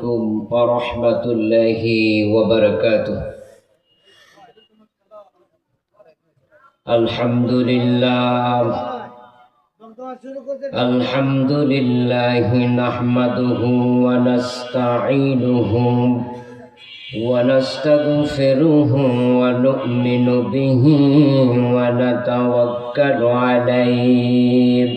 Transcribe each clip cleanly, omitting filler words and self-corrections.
عليكم ورحمة الله وبركاته. الحمد لله نحمده ونستعينه ونستغفره ونؤمن به ونتوكل عليه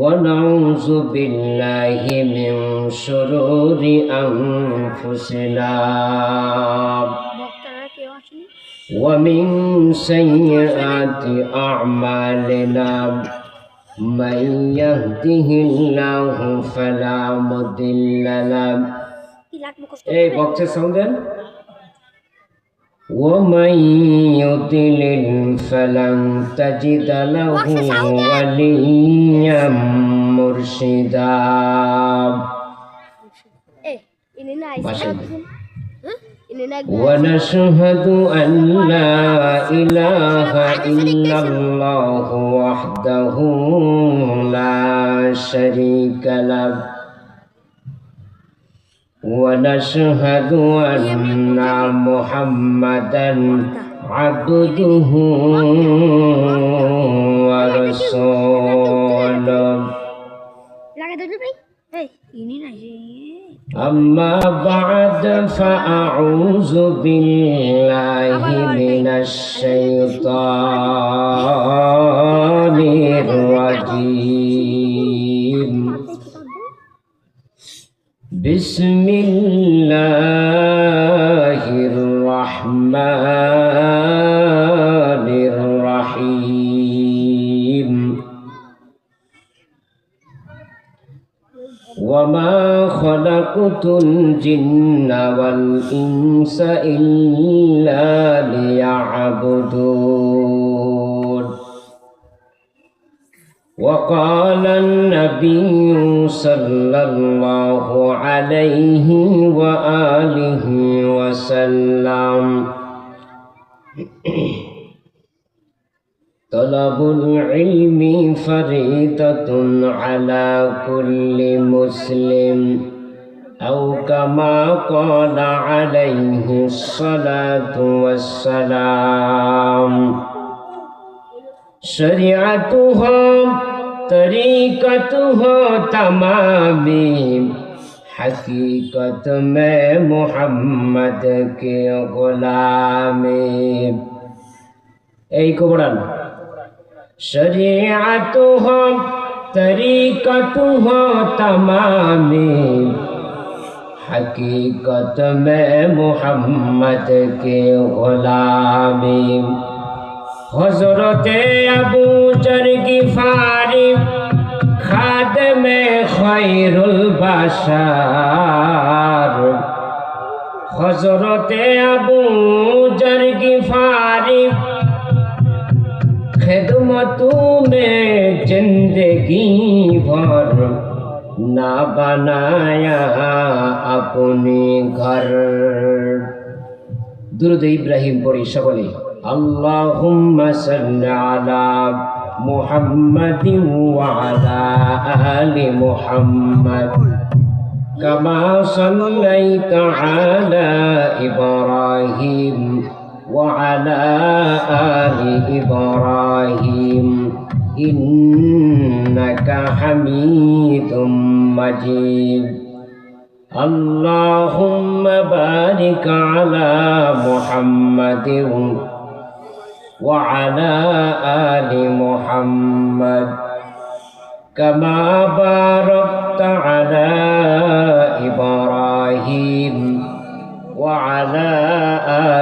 ونعوذ بالله من شرور أنفسنا ومن سيئات أعمالنا من يهده الله فلا مضل له ومن يضلل فلن تجد له وليا مرشدا. ونشهد أن لا إله إلا الله وحده لا شريك له ونشهد أن محمدا عبده ورسوله. أما بعد فأعوذ بالله من الشيطان الرجيم. بسم الله الرحمن الرحيم. وما خلقت الجن والإنس إلا ليعبدون. وقال النبي صلى الله عليه وآله وسلم طلب العلم فريضة على كل مسلم أو كما قال عليه الصلاة والسلام. शरीअतुहा तरीक़तुहा तमामी हकीकत में मोहम्मद के गुलामी. এই কোরআন शरीअतुहा तरीक़तुहा तमामी हकीकत में मोहम्मद के गुलामी. हज़रते अबू जर गिफ़ारी खादिम खैरुल बशर. हज़रते अबू जर गिफ़ारी खिदमतों में जिंदगी भर ना बनाया अपने घर. दुरूद इब्राहिम पढ़ी सकले. अल्लाहुम्मा सल्लि अला मुहम्मदिन व अला आलि मुहम्मद कमा सल्लैता अला इब्राहीम व अला आलि इब्राहीम इन्नका हमीदुम मजीद. अल्लाहुम्मा बारिक अला मुहम्मदिन وعلى آل محمد كما باركت على إبراهيم وعلى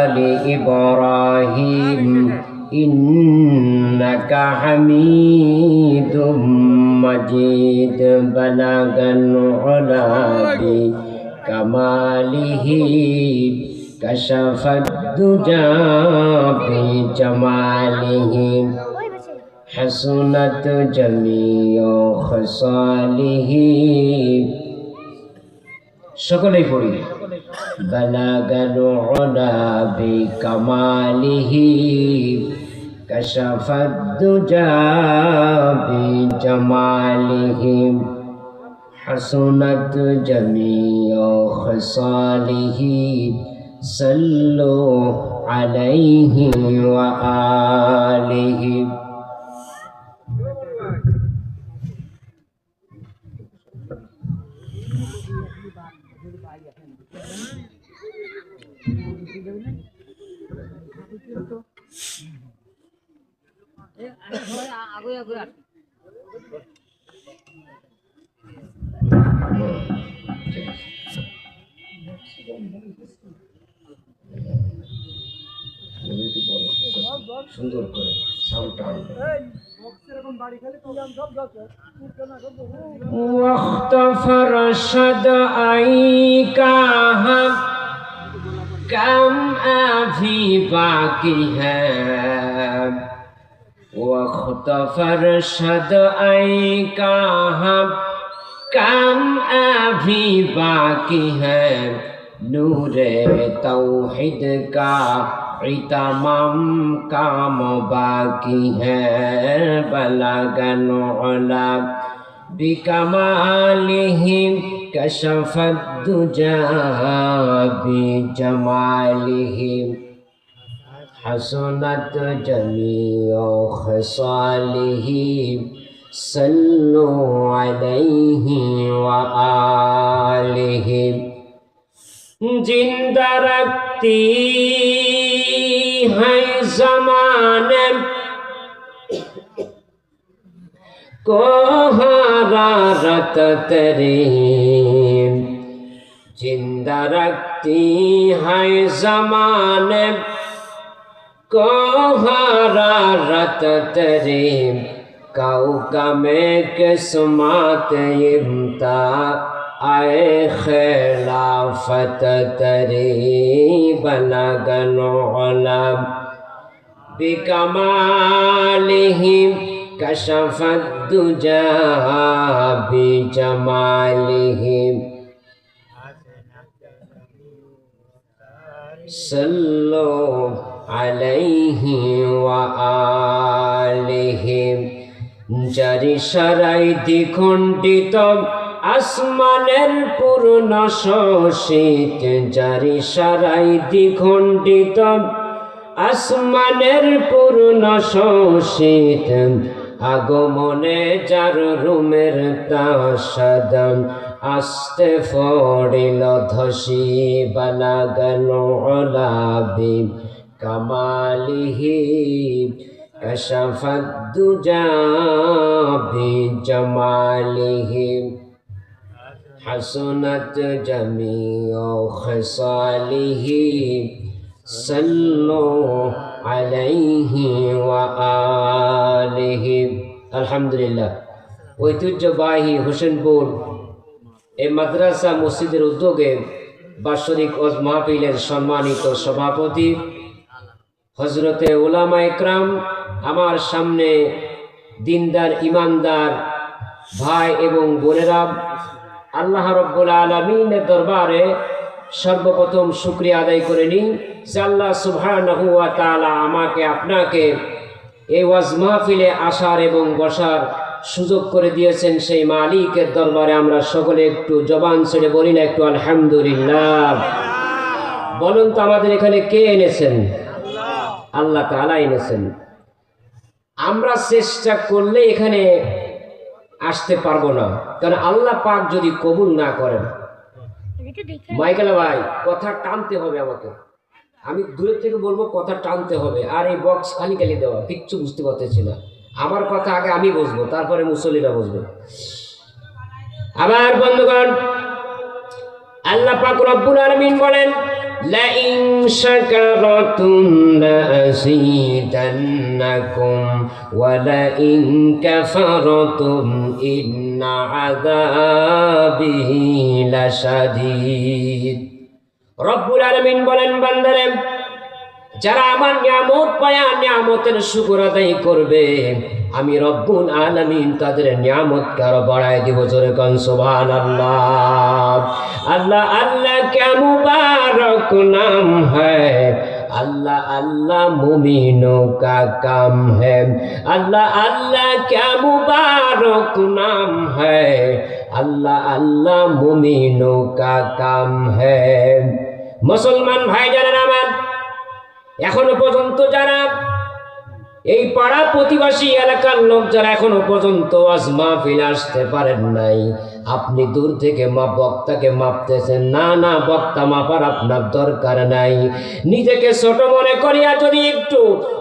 آل إبراهيم إنك حميد مجيد. بلغ العلا بكماله كشف الدجى بجماله حسنت جميع خصاله. সকলেই পড়ি. বালাগাল উলা বিকামালিহি কাশাফাদ দুজা বিজামালিহি حسنت جميع خصاله صلوا عليه وآله সুন্দর করে সাউন্ডটা وقت فرشد आई का हम कम अभी बाकी है वक्त फरशद आई का हम कम अभी बाकी है नूरे तौहीद का इतमाम काम बाकी है बलगन उला बिकमालिहि कशफत दुजा बिजमालिहि हसनत जमीउ खसालिहि सल्लु अलैहि व आलिहि जिंदा रखती है ज़माने को हरारत तेरी जिंदा रखती है ज़माने को हरारत तेरी कौकमे किस्मत इम्ता आए खिलाफत तेरी बलगन उला बिकमालिहि कशफत दुजा बिजमालिहि सल्लु अलैहि व आलिहि जारी साराई দ্বিখণ্ডিত আসমানের পূর্ণ শোষিত জারি সারাই দ্বিখণ্ডিত আসমানের পূর্ণ শোষিত আগমনে যার রুমের তাসাদম আস্তে ফড়িল ধসি বালাগান উলা বিকামালিহি কশফত দুজা বিজমালিহি हसनत जमीउ खसालिहि सल्लु अलैहि व आलिहि আলহামদুলিল্লাহ। ঐতিহ্যবাহী হোসেনপুর এই মাদ্রাসা মসজিদের উদ্যোগে বাৎসরিক ওয়াজ মাহফিলের সম্মানিত সভাপতি হযরতে উলামা ইকরাম, আমার সামনে দিনদার ইমানদার ভাই এবং বোনেরা, আল্লাহ রাব্বুল আলামিনের দরবারে সর্বপ্রথম শুকরিয়া আদায় করে নিই যে আল্লাহ সুবহানাহু ওয়া তাআলা আমাকে আপনাকে এই ওয়াজ মাহফিলে আসার এবং বসার সুযোগ করে দিয়েছেন। সেই মালিকের দরবারে আমরা সকলে একটু জবান ছেড়ে বলি না একটু আলহামদুলিল্লাহ। বলুন তো আমাদের এখানে কে এনেছেন? আল্লাহ তাআলা এনেছেন। আমরা চেষ্টা করলে এখানে আসতে পারবো না, কারণ আল্লাহ পাক যদি কবুল না করেন। মাইকেলা ভাই, কথা টানতে হবে আমাকে, আমি দূরের থেকে বলবো, কথা টানতে হবে। আর এই বক্স খালি খালি দেওয়া কিচ্ছু বুঝতে পারতেছি না। আমার কথা আগে আমি বুঝবো, তারপরে মুসল্লিরা বুঝবে। আবার বন্ধুগণ, আল্লাহ পাক রব্বুল আলামিন বলেন, লাইন শাকারাতুম লাযীদান্নাকুম ওয়া লাইন কাফারাতুম ইন্না আযাবি লাশাদীদ। রব্বুল আলামিন বলেন, বান্দারে, যারা আমার নিয়ামত পায়া নিয়ামতের শুকর আদায় করবে, আমি রব্বুল আলামিন তাদের নিয়ামতকে আরো বাড়ায় দিব। জোরে কোন সুবহানাল্লাহ। আল্লাহ আল্লাহ क्या मुबारक नाम है, अल्लाह अल्लाह मुमीनों का काम है। अल्लाह अल्लाह क्या मुबारक नाम है, अल्लाह अल्लाह मुमिनों का काम है। मुसलमान भाई जानेন আমার, এখনো পর্যন্ত যারা এই পাড়া প্রতিবেশী এলাকার লোক যারা এখনো পর্যন্ত ওয়াজ মাহফিলে আসতে পারেন নাই, আপনি দূর থেকে বক্তাকে মাপতেছেন। না না, বক্তা মাপার আপনার দরকার নাই। নিজেকে ছোট মনে করিয়া যদি একটু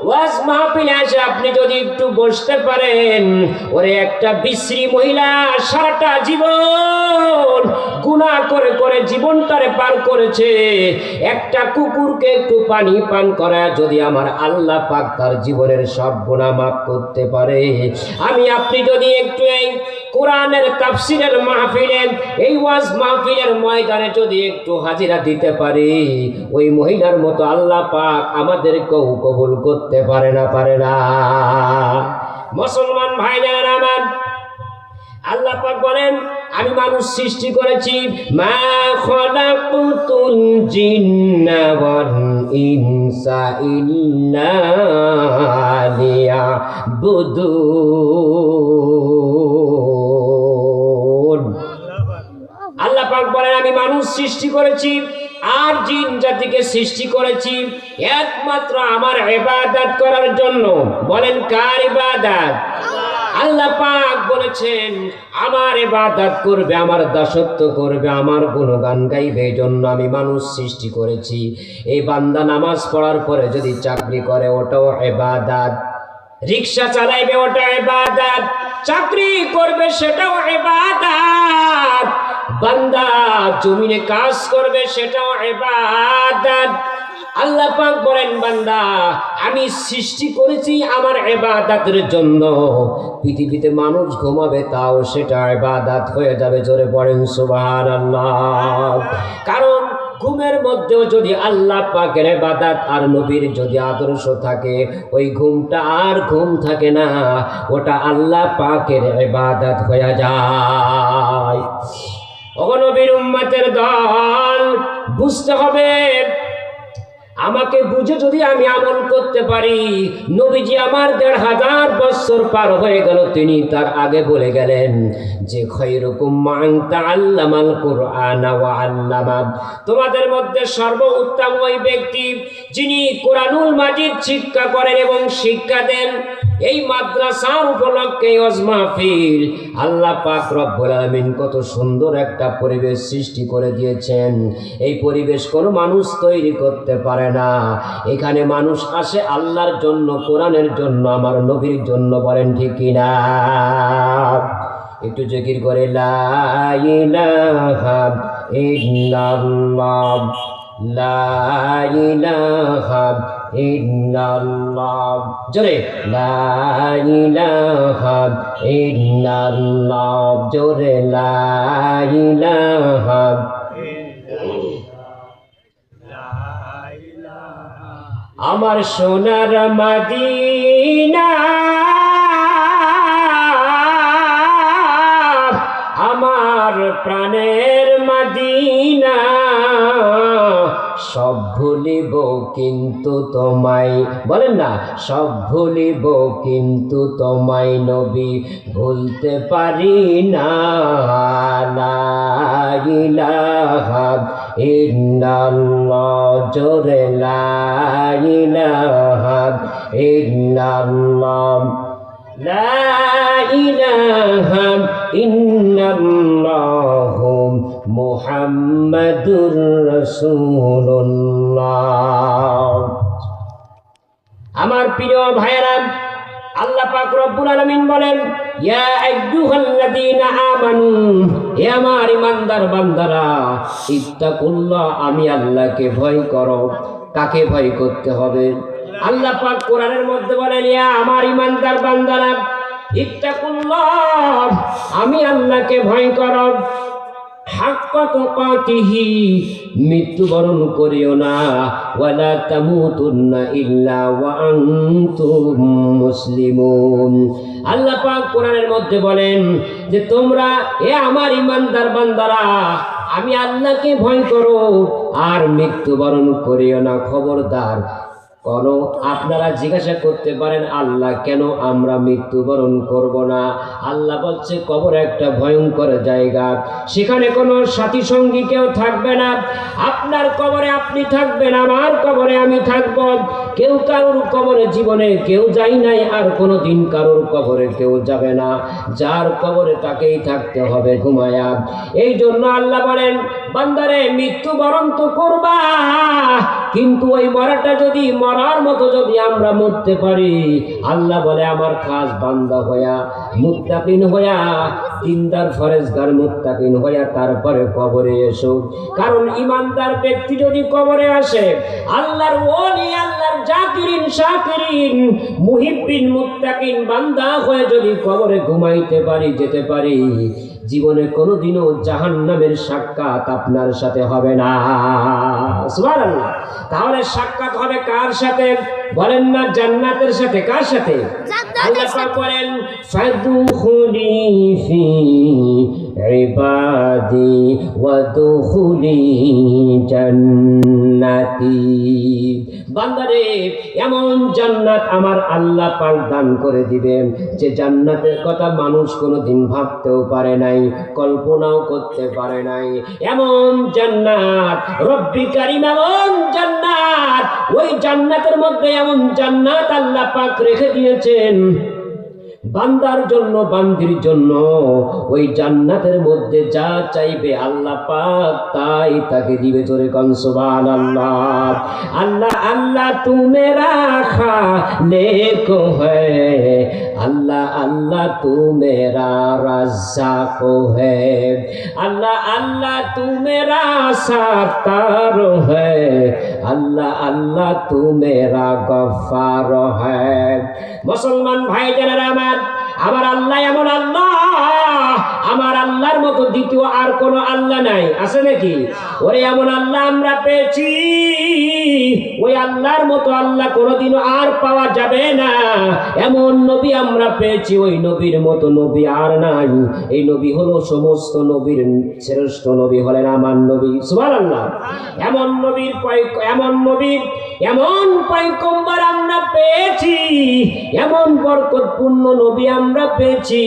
ওয়াজ মাহফিলে এসে আপনি যদি একটু বসতে পারেন, ওরে একটা বিশ্রী মহিলা সারাটা জীবন গুনাহ করে করে জীবনটারে পার করেছে, একটা কুকুরকে একটু পানি পান করা যদি আমার আল্লাহ পাক তার জীবনের সব গুনাহ মাফ করতে পারে, আমি আপনি যদি একটু এই কোরআনের তাফসীরের মাহফিলে, এই ওয়াজ মাহফিলের ময়দানে যদি একটু হাজিরা দিতে পারি, ওই মহিলার মতো আল্লাহ পাক আমাদেরকেও কবুল করতে পারে না। মুসলমান ভাইজান আমার, আল্লাহ পাক বলেন আমি মানুষ সৃষ্টি করেছি, মা খলাকুতুল জিন্না ওয়াল ইনসা ইল্লা লিয়াবুদুন। আল্লাহ পাক বলেন আমি মানুষ সৃষ্টি করেছি আর জিন জাতিকে সৃষ্টি করেছি একমাত্র আমার ইবাদত করার জন্য। বলেন কার ইবাদত? আল্লাহ পাক বলেছেন আমার ইবাদত করবে, আমার দাসত্ব করবে, আমার গুণগান গাইবে, এই জন্য আমি মানুষ সৃষ্টি করেছি। এই বান্দা নামাজ পড়ার পরে যদি চাকরি করে ওটাও ইবাদত, রিকশা চালাইবে ওটা ইবাদত, চাকরি করবে সেটাও ইবাদত, বান্দা জমিনে কাজ করবে সেটাও ইবাদত। আল্লাহ পাক বলেন বান্দা আমি সৃষ্টি করেছি আমার ইবাদতের জন্য। পৃথিবীতে মানুষ ঘুমাবে তাও সেটা ইবাদত হয়ে যাবে। জোরে পড়েন সুবহানাল্লাহ। কারণ ঘুমের মধ্যেও যদি আল্লাহ পাকের ইবাদত আর নবীর যদি আদর্শ থাকে, ওই ঘুমটা আর ঘুম থাকে না, ওটা আল্লাহ পাকের ইবাদত হয়ে যায়। ওগো নবীর উম্মতের দল, বুঝতে হবে আমাকে বুঝে যদি আমি আমল করতে পারি, নবীজি আমার ১৫০০ বছর পার হয়ে গেল, তিনি তার আগে বলে গেলেন যে খায়রুকুম মান তাআল্লামাল কুরআন ওয়া আল্লামা, তোমাদের মধ্যে সর্বোত্তম ওই ব্যক্তি যিনি কোরআনুল মাজিদ শিক্ষা করেন এবং শিক্ষা দেন। এই মাদ্রাসার উপলক্ষে ওয়াজ মাহফিল আল্লাহ পাক রব্বুল আলামিন কত সুন্দর একটা পরিবেশ সৃষ্টি করে দিয়েছেন। এই পরিবেশ কোনো মানুষ তৈরি করতে পারে না। এখানে মানুষ আসে আল্লাহর জন্য, কোরআনের জন্য, আমার নবীর জন্য। বলেন ঠিক কিনা? একটু জিকির করে লা ইলাহা ইল্লাল্লাহ, লা ইলাহা ইল্লাল্লাহ, জোরে লা ইলাহা ইল্লাল্লাহ, জোরে লা ইলাহা। আমার সোনার মদিনা, আমার প্রাণের মদিনা, সব ভুলিব কিন্তু তোমায়, বলেন না, সব ভুলিব কিন্তু তোমায় নবী ভুলতে পারি না। লা ইলাহা ইল্লাল্লাহ, জোরে লা ইলাহা ইল্লাল্লাহ, লা ইলাহা ইল্লাল্লাহু মুহাম্মাদুর রাসূলুল্লাহ। আমার প্রিয় ভাইয়েরা, আল্লাহ পাক রব্বুল আলামিন বলেন ইয়া আইয়ুহাল্লাযীনা আমানু, হে আমার ঈমানদার বান্দারা, ইত্তাকুল্লাহ, আমি আল্লাহকে ভয় করো। কাকে ভয় করতে হবে? আল্লাহ পাক কোরআনের মধ্যে বলেন ইয়া আমার ঈমানদার বান্দারা, ইত্তাকুল্লাহ, আমি আল্লাহকে ভয় করো। হাক্কা তুকাতিহি, মৃত্যুবরণ করিও না। ওয়ালা তামুতুন্না ইল্লা ওয়া আনতুম মুসলিমুন। আল্লাহ পাক কোরআনের মধ্যে বলেন যে তোমরা, এ আমার ঈমানদার বান্দারা, আমি আল্লাহকে ভয় করো আর মৃত্যুবরণ করিও না। খবরদার কোনো আপনারা জিজ্ঞাসা করতে পারেন আল্লাহ কেন আমরা মৃত্যুবরণ করব না? আল্লাহ বলছে কবর একটা ভয়ঙ্কর জায়গা, সেখানে কোনো সাথী সঙ্গী কেউ থাকবে না। আপনার কবরে আপনি থাকবেন, আমার কবরে আমি থাকব। কেউ কারোর কবরে জীবনে কেউ যায় নাই, আর কোনো দিন কারোর কবরে কেউ যাবে না। যার কবরে তাকেই থাকতে হবে ঘুমায়া। এই জন্য আল্লাহ বলেন বান্দারে মৃত্যুবরণ তো করবা, কিন্তু ওই মরাটা যদি মরার মতো যদি আমরা মরতে পারি, আল্লাহ বলে আমার খাস বান্দা হইয়া মুত্তাকিন হইয়া দিনদার ফরেজগার মুত্তাকিন হইয়া তারপরে কবরে এসো। কারণ ইমানদার ব্যক্তি যদি কবরে আসে, আল্লাহর ওলি আল্লাহর জাকিরিন শাকিরিন মুহিব্বিন মুত্তাকিন বান্দা হয়ে যদি কবরে ঘুমাইতে পারি, যেতে পারি, জীবনে কোনোদিনও জাহান্নামের সাক্ষাৎ আপনার সাথে হবে না। সুবহানাল্লাহ। তাহলে সাক্ষাৎ হবে কার সাথে বলেন না? জান্নাতের সাথে। কার সাথে? আল্লাহ পাক বলেন ফাদখুলি ফি ইবাদি ওয়াদখুলি জান্নাতি। বান্দারে এমন জান্নাত আমার আল্লাহ পাক দান করে দিবেন যে জান্নাতের কথা মানুষ কোনোদিন ভাবতেও পারে নাই, কল্পনাও করতে পারে নাই। এমন জান্নাত রব্বি কারীম, এমন জান্নাত, ওই জান্নাতের মধ্যে এমন জান্নাত আল্লাহ পাক রেখে দিয়েছেন বান্দার জন্য, বান্দির জন্য। ওই জান্নাতের মধ্যে যা চাইবে আল্লাহ পাক তাই তাকে দিবে। জোরে কোন সুবহানাল্লাহ। আল্লাহ আল্লাহ তু মেরা খালিক হ্যায়, আল্লাহ আল্লাহ তু মেরা রাজ্জাক হ্যায়, আল্লাহ আল্লাহ তু মেরা সাত্তার হ্যায়, আল্লাহ আল্লাহ তু মেরা গফফার হ্যায়। মুসলমান ভাই জানেন আমার আল্লাহ এমন আল্লাহ, আমার আল্লাহর মতো দ্বিতীয় আর কোন আল্লাহ নাই। আছে নাকি? ওরে এমন আল্লাহ আমরা পেয়েছি, ওই আল্লাহর মতো আল্লাহ কোনোদিনও আর পাওয়া যাবে না। এমন নবী আমরা পেয়েছি, ওই নবীর মতো নবী আর নাই। এই নবী হলো সমস্ত নবীর শ্রেষ্ঠ নবী, হলেন আমার নবী। সুবহানাল্লাহ। এমন নবীর এমন পয়গম্বর আমরা পেয়েছি, এমন বরকতপূর্ণ নবী আমরা পেয়েছি।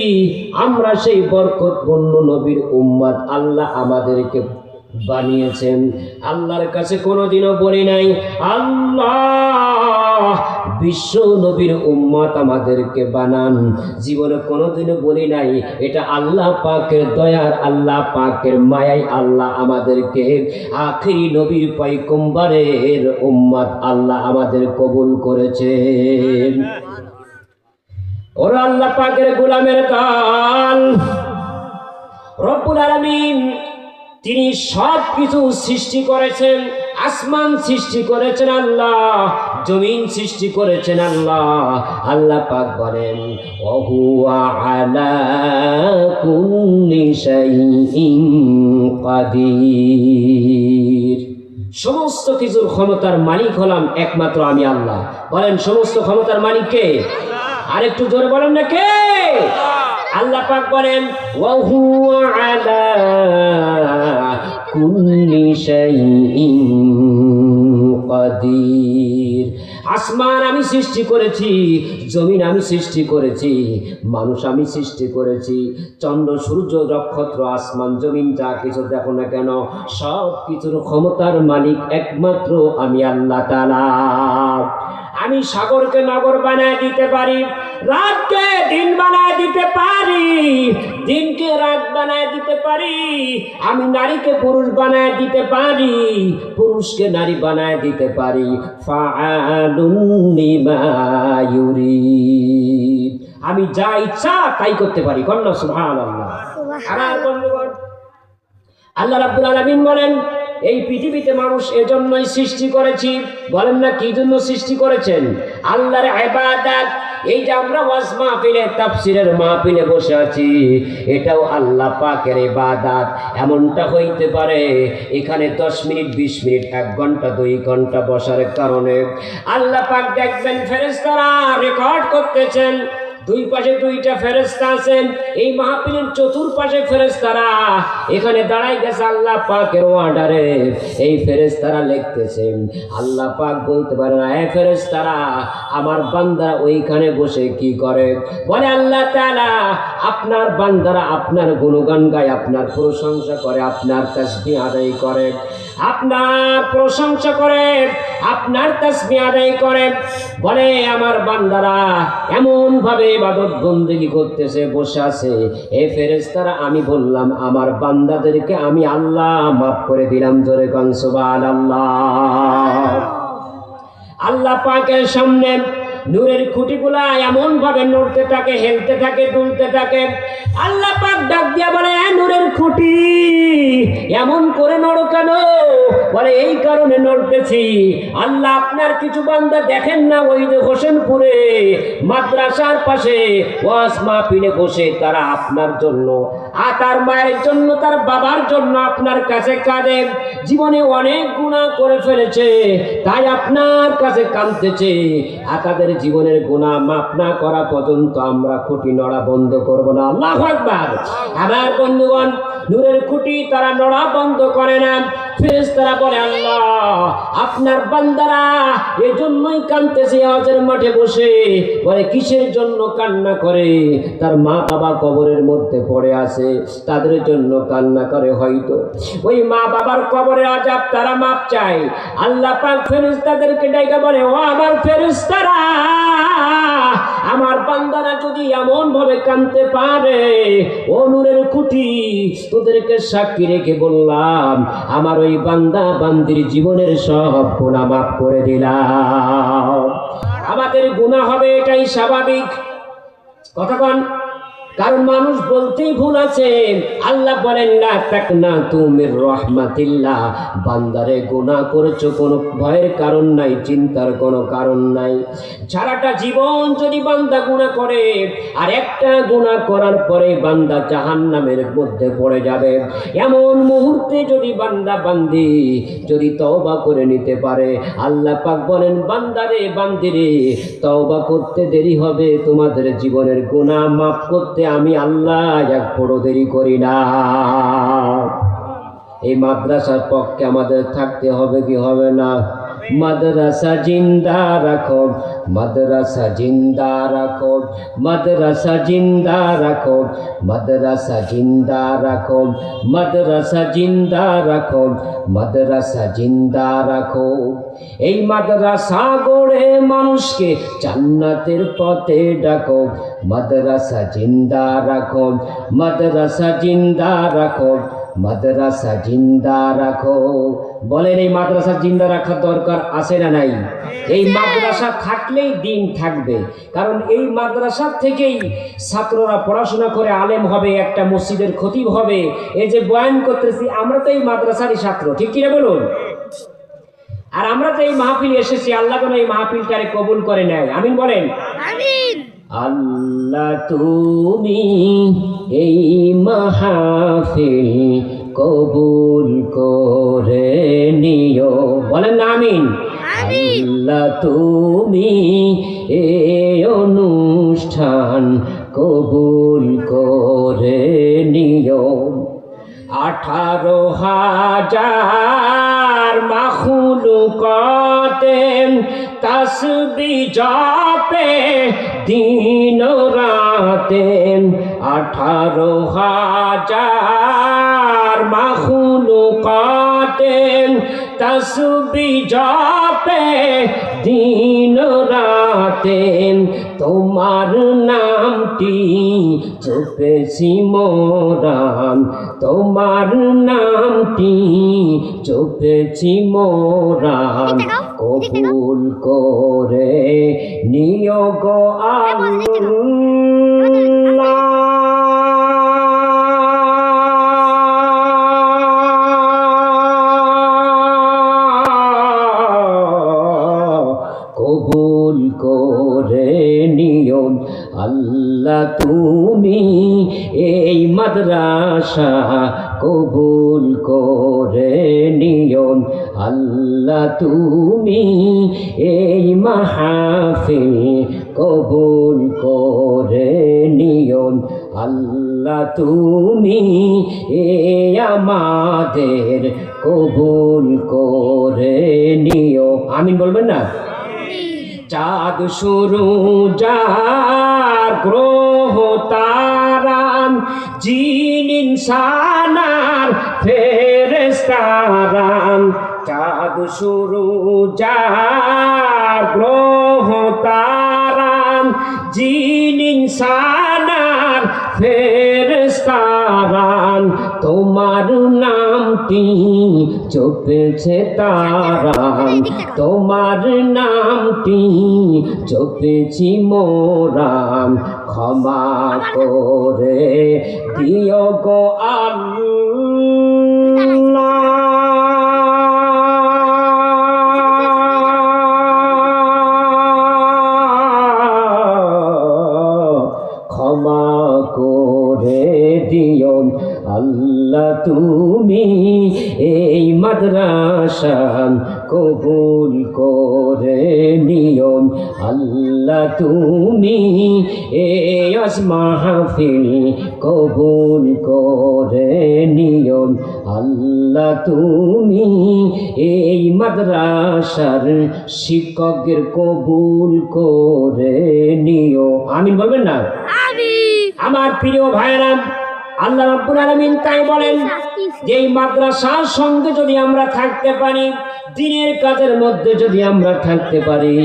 আমরা সেই বরকতপূর্ণ নবীর উম্মত, আল্লাহ আমাদেরকে বানিয়েছেন। আল্লাহর কাছে কোনোদিনও বলি নাই আল্লাহ বিশ্ব নবীর উম্মত আমাদেরকে বানান, জীবনে কোনোদিনও বলি নাই এটা আল্লাহ পাকের দয়ার, আল্লাহ পাকের মায়ায় আল্লাহ আমাদেরকে আখিরি নবীর পয়গম্বরের উম্মত আল্লাহ আমাদের কবুল করেছেন। ওরা আল্লাহ পাকের গোলামের দল, রব্বুল আলামিন তিনি সব কিছু সৃষ্টি করেছেন। আসমান সৃষ্টি করেছেন আল্লাহ, জমিন সৃষ্টি করেছেন আল্লাহ। আল্লাহ পাক বলেন ওহুয়া আলা কুল্লি শাইইন কাদির। সমস্ত কিছুর ক্ষমতার মালিক হলাম একমাত্র আমি আল্লাহ। বলেন সমস্ত ক্ষমতার মালিক কে? আরেকটু জোরে বলেন না কে? আল্লাহ পাক বলেন ওয়াহুয়া আলা কুল্লি শাইইন কাদির। আসমান আমি সৃষ্টি করেছি, জমিন আমি সৃষ্টি করেছি, মানুষ আমি সৃষ্টি করেছি, চন্দ্র সূর্য নক্ষত্র আসমান জমিন যা কিছু দেখো না কেন সব কিছুর ক্ষমতার মালিক একমাত্র আমি আল্লাহ তাআলা। আমি সাগরকে নগর বানায় দিতে পারি, রাতকে দিন বানায় দিতে পারি, দিনকে রাত বানায় দিতে পারি। আমি নারীকে পুরুষ বানায় দিতে পারি, পুরুষকে নারী বানায় দিতে পারি। ফাআলুন লিমা ইউরিদ। আমি যা ইচ্ছা তাই করতে পারি। কন্যা সুবহানাল্লাহ। আমার বন্ধুগণ, আল্লাহ রাব্বুল আলামিন বলেন এই পৃথিবীতে মানুষ এজন্যই সৃষ্টি করেছি। বলেন না কি জন্য সৃষ্টি করেছেন? আল্লাহর ইবাদত। এই যে আমরা ওয়াজ মাহফিলে তাফসীরের মাহফিলে বসে আছি, এটাও আল্লাহ পাকের ইবাদত। এমনটা হইতে পারে এখানে 10 মিনিট 20 মিনিট 1 ঘন্টা 2 ঘন্টা বসার কারণে আল্লাহ পাক দেখবেন ফেরেশতারা রেকর্ড করতেছেন, দুই পাশে দুইটা ফেরেশতা আছেন, এই মাহফিলের চতুর্পাশে ফেরেশতারা এখানে দাঁড়াই গেছে আল্লাহ পাকের অর্ডারে। এই ফেরেশতারা লিখতেছেন, আল্লাহ পাক বলতে পারে না, এই ফেরেশতারা আমার বান্দারা ওইখানে বসে কি করে? বলে আল্লাহ তাআলা আপনার বান্দারা আপনার গুণগান গায়, আপনার প্রশংসা করে, আপনার তাসবিহ আদায় করে, আপনার প্রশংসা করে, আপনার তাসবিহ আদায় করে। বলে আমার বান্দারা এমন ভাবে ইবাদত বন্দেগী করতেছে, বসে আছে। এ ফেরেশতারা আমি বললাম আমার বান্দাদেরকে আমি আল্লাহ মাফ করে দিলাম। জোরে কোন সুবহানাল্লাহ। আল্লাহ পাকের সামনে নূরের খুঁটিগুলা এমন ভাবে নড়তে থাকে, হেলতে থাকে, দুলতে থাকে। আল্লাহ পাক ডাক দিয়া বলে, নূরের খুঁটি এমন করে নড়ো কেন? বলে এই কারণে নড়তেছি, আল্লাহ আপনার কিছু বান্দা দেখেন না, ওই যে হোসেনপুরে মাদ্রাসার পাশে ওয়াজ মাহফিলে বসে তারা আপনার জন্য, তার মায়ের জন্য, তার বাবার জন্য আপনার কাছে কাঁদে। জীবনে অনেক গুনাহ করে ফেলেছে, তাই আপনার কাছে কাঁদতেছে। তাদের জীবনের গুনাহ মাফ না করা পর্যন্ত আমরা খুঁটি নড়া বন্ধ করব না। আল্লাহু আকবার। আমার বন্ধুগণ, নূরের খুঁটি তারা নড়া বন্ধ করে না। ফেরেশতারা বলে আল্লাহ আপনার বান্দারা এজন্যই কাঁদতেছে হজের মাঠে বসে। বলে কিসের জন্য কান্না করে? তার মা বাবা কবরের মধ্যে পড়ে আছে, তাদের জন্য কান্না করে। হয়তো ওই মা বাবার কবরের আযাব তারা মাপ চায়। আল্লাহ পাক ফেরেশতাদেরকে ডাইকা বলে, ও আমার ফেরেশতারা, আমার বান্দারা যদি এমন ভাবে কাঁদতে পারে, ও নূরের খুঁটি তোদেরকে সাক্ষী রেখে বললাম আমার ওই বান্দা বান্দির জীবনের সব গুনাহ মাফ করে দিলাম। আমাদের গুনাহ হবে, এটাই স্বাভাবিক। কথা কন, কারণ মানুষ বলতেই ভুল আছে। আল্লাহ বলেন লা তাকনাতু মির রাহমাতিল্লাহ, বান্দারে গুনাহ করেছো কোনো ভয়ের কারণ নাই, চিন্তার কোনো কারণ নাই। সারাটা জীবন যদি বান্দা গুনাহ করে আর একটা গুনাহ করার পরে বান্দা জাহান্নামের মধ্যে পড়ে যাবে, এমন মুহূর্তে যদি বান্দা বান্দি যদি তওবা করে নিতে পারে, আল্লাহ পাক বলেন বান্দারে বান্দিরে তওবা করতে দেরি হবে, তোমাদের জীবনের গুনাহ মাফ করতে আমি আল্লাহ এক বড় দেরি করি না। এই মাদ্রাসার পক্ষে আমাদের থাকতে হবে কি হবে না? মাদ্রাসা জিন্দা রাখো, মাদ্রাসা জিন্দা রাখো, মাদ্রাসা জিন্দা রাখো, মাদ্রাসা জিন্দা রাখো, মাদ্রাসা জিন্দা রাখো, মাদ্রাসা জিন্দা রাখো। এই মাদ্রাসা গড়ে মানুষকে জান্নাতের পথে ডাকো, মাদ্রাসা জিন্দা রাখো, মাদ্রাসা জিন্দা রাখো, মাদ্রাসা জিন্দা রাখো। বলেন এই মাদ্রাসা জিন্দা রাখার দরকার আছে না নাই? এই মাদ্রাসা থাকলেই দিন থাকবে, কারণ এই মাদ্রাসা থেকেই ছাত্ররা পড়াশোনা করে আলেম হবে, একটা মসজিদের খতিব হবে। এই যে বয়ান করতেছি আমরা তো এই মাদ্রাসারই ছাত্র, ঠিক কিনা বলুন? আর আমরা তো এই মাহফিলে এসেছি, আল্লাহ যেন এই মাহফিলটারে কবুল করে নেয়। আমিন বলেন। আমিন। আল্লাহ তুমি এই মাহফিল কবুল করে নিও, বলেন না আমিন। আল্লাহ তুমি এই অনুষ্ঠান কবুল করে নিও। 18,000 মাখলুকাতে তাসবিহ জপে দিন রাতে, 18,000 মাখলুকাতে তাসবিহ জপে দিন রাতে, তোমার নামটি জপেছি মোরা, তোমার নামটি জপেছি মোরা, কবুল করে নিও গো আল্লাহ। কবুল করে নিও আল্লাহ তুমি এই মাদ্রাসা কবুল করে নিও আল্লাহ তুমি এই মাহফিল কবুল করে আল্লাহ তুমি আমাদের কবুল করে নিও। আমিন বলবেন না? চাঁদ শুরু যার গ্রহ তারান জিন ইনসানার ফেরেশতারান, চাঁদ শুরু যার গ্রহ তারান জিন ইনসানার ফেরেশতারান, তোমার নামটি জপেছে তারান, তোমার নামটি জপেছি মোরাম, ক্ষমা করে দিও গো আল্লাহ। ক্ষমা করে দিও আল্লাহ তুমি এই মাদ্রাসা কবুল করে নিও। আল্লাহ তুমি এই মাহফিল কবুল করে নিও। আল্লাহ তুমি এই মাদ্রাসার শিক্ষকদের কবুল করে নিও। আমিন বলবেন না? আমার প্রিয় ভাইরা, আল্লাহ রাব্বুল আলামিন তাই বলেন যে এই মাদ্রাসার সঙ্গে যদি আমরা থাকতে পারি, দিনের কাজের মধ্যে যদি আমরা থাকতে পারি,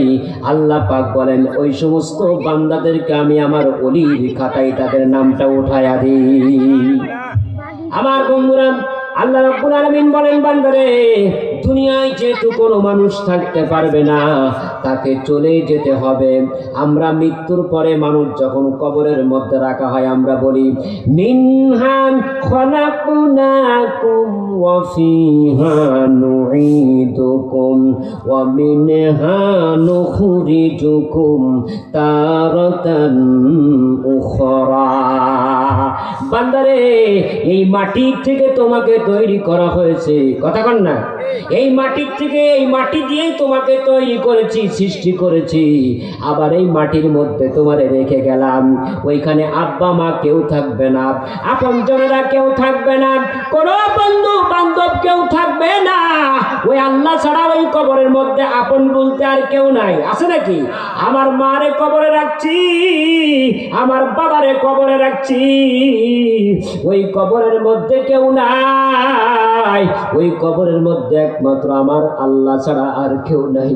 আল্লাহ পাক বলেন ওই সমস্ত বান্দাদেরকে আমি আমার ওলির খাতায় তাদের নামটা উঠায়া দিই। আমার বন্ধুরা, আল্লাহ রাব্বুল আলামিন বলেন বান্দারে, দুনিয়ায় যেহেতু কোনো মানুষ থাকতে পারবে না, তাকে চলে যেতে হবে। আমরা মৃত্যুর পরে মানুষ যখন কবরের মধ্যে রাখা হয়, আমরা বলি মিনহা খলাকনাকুম ওয়া ফিহা নুঈদুকুম ওয়া মিনহা নুখরিজুকুম তারাতান উখরা। বান্দারে, এই মাটি থেকে তোমাকে তৈরি করা হয়েছে, কথা কন না? এই মাটির থেকে, এই মাটি দিয়েই তোমাকে তৈরি করেছি, সৃষ্টি করেছি। আবার এই মাটির মধ্যে তোমারে রেখে গেলাম, ওইখানে আব্বা মা কেউ থাকবে না, আপনজনেরা কেউ থাকবে না, কোনো বন্ধু বান্ধব কেউ থাকবে না। ওই আল্লাহ ছাড়া ওই কবরের মধ্যে আপন বলতে আর কেউ নাই, আছে নাকি? আমার মারে কবরে রাখছি, আমার বাবারে কবরে রাখছি, ওই কবরের মধ্যে কেউ নাই, ওই কবরের মধ্যে একমাত্র আমার আল্লাহ ছাড়া আর কেউ নাই।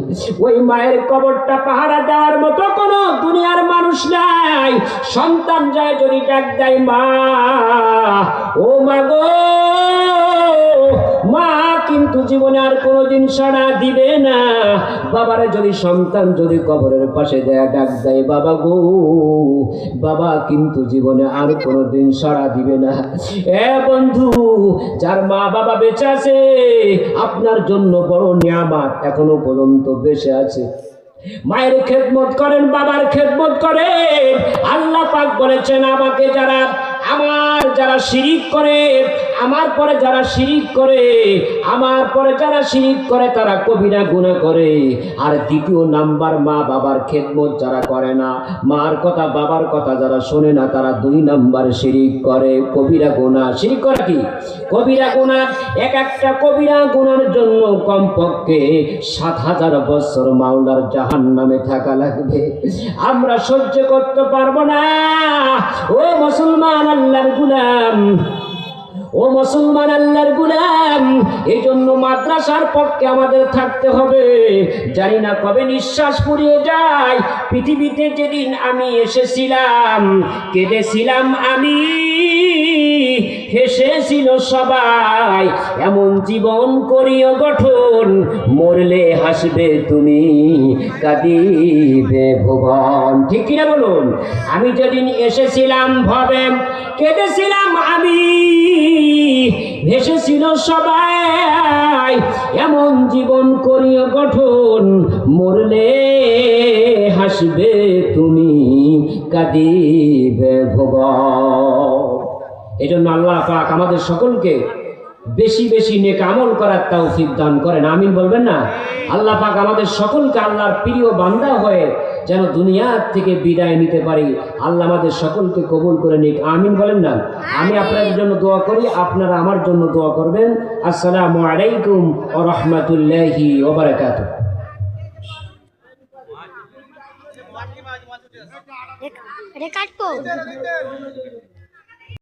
ওই মায়ের কবরটা পাহারা দেওয়ার মতো কোনো দুনিয়ার মানুষ নাই। সন্তান যায় যদি ডাক দেয় মা, ও মা গো, মা কিন্তু জীবনে আর কোনোদিন সাড়া দিবে না। বাবারে যদি সন্তান যদি কবরের পাশে দেয়া ডাক দেয় বাবা গো, বাবা কিন্তু জীবনে আর কোনোদিন সাড়া দিবে না। এ বন্ধু, যার মা বাবা বেঁচে আছে, আপনার জন্য বড় নিয়ামত, এখনো পর্যন্ত বেঁচে আছে। মায়ের খেদমত করেন, বাবার খেদমত করেন। আল্লাহ পাক বলেছেন আমাকে যারা, আমার যারা শিরিক করে, আমার পরে যারা শিরিক করে, আমার পরে যারা শিরিক করে তারা কবিরা গুনাহ করে। আর দ্বিতীয় নাম্বার, মা বাবার খেদমত যারা করে না, মার কথা বাবার কথা যারা শোনে না, তারা 2 নাম্বার শিরিক করে, কবিরা গুনাহ। শিরিক করে কি? কবিরা গুনাহ। এক একটা কবিরা গুনার জন্য কমপক্ষে 7000 বছর মাওলার জাহান্নামে থাকা লাগবে। আমরা সহ্য করতে পারবো না। ও মুসলমান আল্লাহর গোলাম, ও মুসলমান আল্লাহর গোলাম, এই জন্য মাদ্রাসার পক্ষে আমাদের থাকতে হবে। জানি না কবে নিঃশ্বাস ফুরিয়ে যায়। পৃথিবীতে যেদিন আমি এসেছিলাম, কেঁদেছিলাম আমি, হেসেছিল সবাই। এমন জীবন করিও গঠন, মরলে হাসবে তুমি, কাঁদিবে ভুবন। ঠিক কিনা বলুন? আমি যেদিন এসেছিলাম ভবে, কেঁদেছিলাম আমি, হেসেছিল সবাই। এমন জীবন করিও গঠন, মরলে হাসবে তুমি, কাঁদিবে ভুবন। এই জন্য আল্লাহ পাক আমাদের সকলকে বেশি বেশি নেক আমল করার তৌফিক দান করেন, আমিন বলবেন না? আল্লাহ পাক আমাদের সকলকে আল্লাহর প্রিয় বান্দা হয়ে যেন দুনিয়ার থেকে বিদায় নিতে পারি। আল্লাহ আমাদের সকলকে কবুল করে নিক, আমিন বলেন না? আমি আপনাদের জন্য দোয়া করি, আপনারা আমার জন্য দোয়া করবেন। আসসালামু আলাইকুম ওয়া রাহমাতুল্লাহি ওয়া বারাকাতুহু। এটা কাটবো।